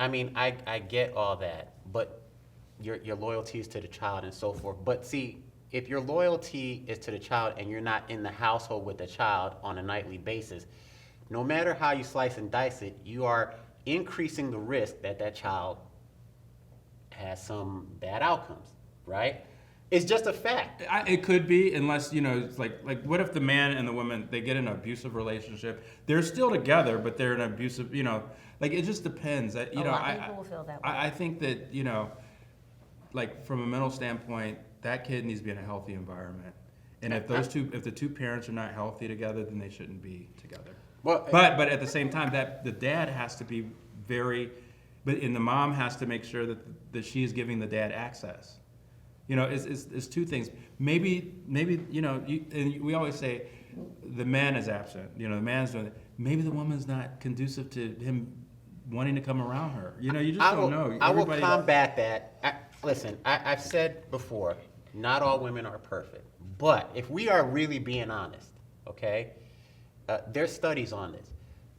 I mean, I get all that, but your loyalty is to the child and so forth. But see, if your loyalty is to the child and you're not in the household with the child on a nightly basis, no matter how you slice and dice it, you are increasing the risk that that child has some bad outcomes, right? It's just a fact. It could be, unless, it's like what if the man and the woman, they get in an abusive relationship? They're still together, but they're in an abusive, like it just depends. A lot of people will feel that way. I think that, like from a mental standpoint, that kid needs to be in a healthy environment. And if the two parents are not healthy together, then they shouldn't be together. Well, but at the same time, that the dad has to be and the mom has to make sure that she is giving the dad access. It's two things. Maybe and we always say the man is absent. The man's doing it. Maybe the woman's not conducive to him wanting to come around her. You just don't know. I will combat that. Listen, I've said before, not all women are perfect. But if we are really being honest, okay, there's studies on this.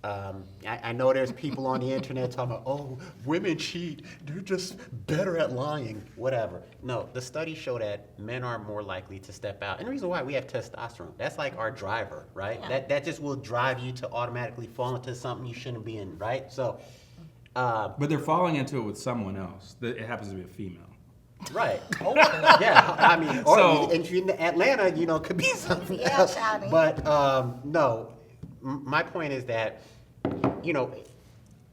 I know there's people on the internet talking about, oh, women cheat, they're just better at lying, whatever. No, the studies show that men are more likely to step out. And the reason why, we have testosterone. That's like our driver, right? Yeah. That just will drive you to automatically fall into something you shouldn't be in, right? So, but they're falling into it with someone else. It happens to be a female. Right. Yeah, I mean, or if you're in Atlanta, it could be something else. But no, my point is that,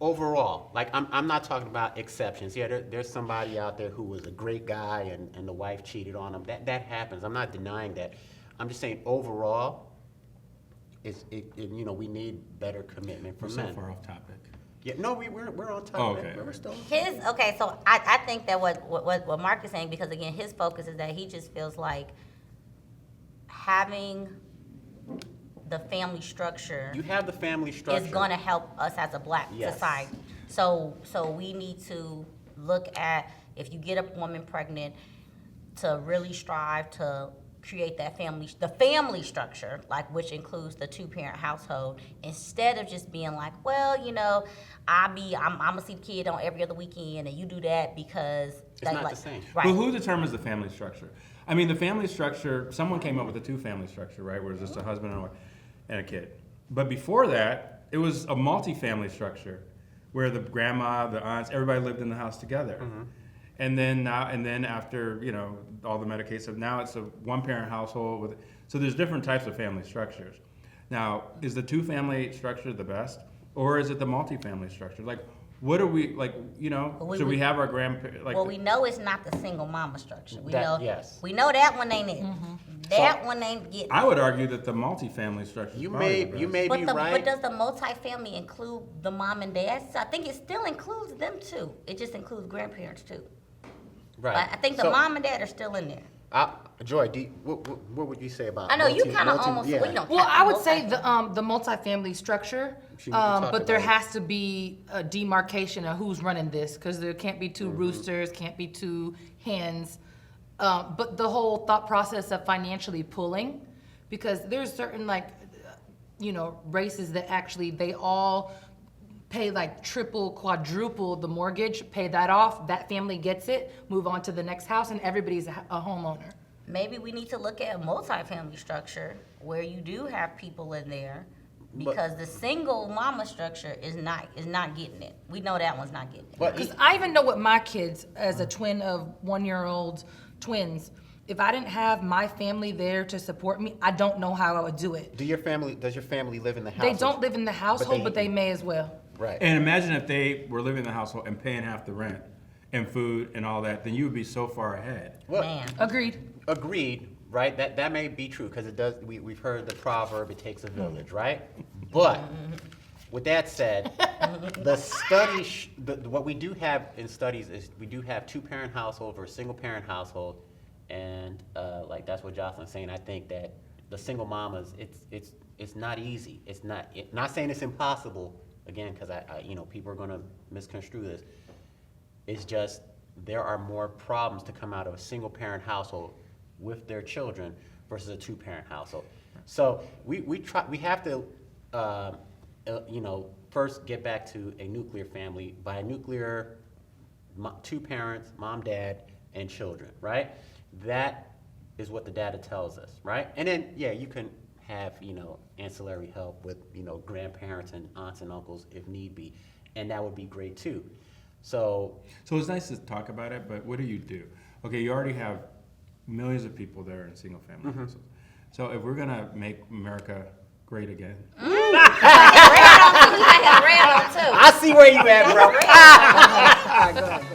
overall, like I'm not talking about exceptions. Yeah, there's somebody out there who was a great guy and the wife cheated on him. That happens. I'm not denying that. I'm just saying overall, we need better commitment from men. We're so far off topic. Yeah, no, we're on topic. Oh, okay. We're still So I think that what Marc is saying, because again, his focus is that he just feels like having the family structure. You have the family structure. Is going to help us as a black society. So we need to look at, if you get a woman pregnant, to really strive to create that the family structure, like, which includes the two-parent household, instead of just being like, well, I'm gonna see the kid on every other weekend, and you do that because it's not the same. Right. Well, who determines the family structure? I mean, the family structure, someone came up with the two-family structure, right, where it's just a husband and a kid. But before that, it was a multi-family structure where the grandma, the aunts, everybody lived in the house together. Mm-hmm. And then after, all the medications, now it's a one-parent household so there's different types of family structures. Now, is the two-family structure the best, or is it the multi-family structure? Like, what are we, should we have our grandparents, well, we know it's not the single mama structure. We know that one ain't it. Mm-hmm. That one ain't getting. I would argue that the multi-family structure is probably the best. You may be right. But does the multi-family include the mom and dad? So I think it still includes them too. It just includes grandparents too. Right. But I think the mom and dad are still in there. Joy, what would you say about? I know you kind of almost. Yeah. Well, I would say the multi-family structure, but there has to be a demarcation of who's running this, because there can't be two roosters, can't be two hens. But the whole thought process of financially pulling, because there's certain races that actually they all pay like triple, quadruple the mortgage, pay that off, that family gets it, move on to the next house, and everybody's a homeowner. Maybe we need to look at a multi-family structure where you do have people in there, because the single mama structure is not getting it. We know that one's not getting it. Because I even know with my kids, as a twin of 1-year-old twins, if I didn't have my family there to support me, I don't know how I would do it. Does your family live in the house? They don't live in the household, but they may as well. Right. And imagine if they were living in the household and paying half the rent and food and all that, then you would be so far ahead. Well, man. Agreed, right? That may be true, because it does. We've heard the proverb, it takes a village, right? But with that said, the studies, what we do have in studies is we do have two-parent household or a single-parent household, and that's what Jocelyn's saying. I think that the single mamas, it's not easy. It's not saying it's impossible. Again, because people are going to misconstrue this. It's just there are more problems to come out of a single-parent household with their children versus a two-parent household. So we have to first get back to a nuclear family. By nuclear, 2 parents, mom, dad, and children, right? That is what the data tells us, right? And then, yeah, you can have, ancillary help with, grandparents and aunts and uncles if need be. And that would be great too. So it's nice to talk about it, but what do you do? Okay, you already have millions of people there in single family houses. So if we're gonna make America great again. I have red on too. I see where you at, bro.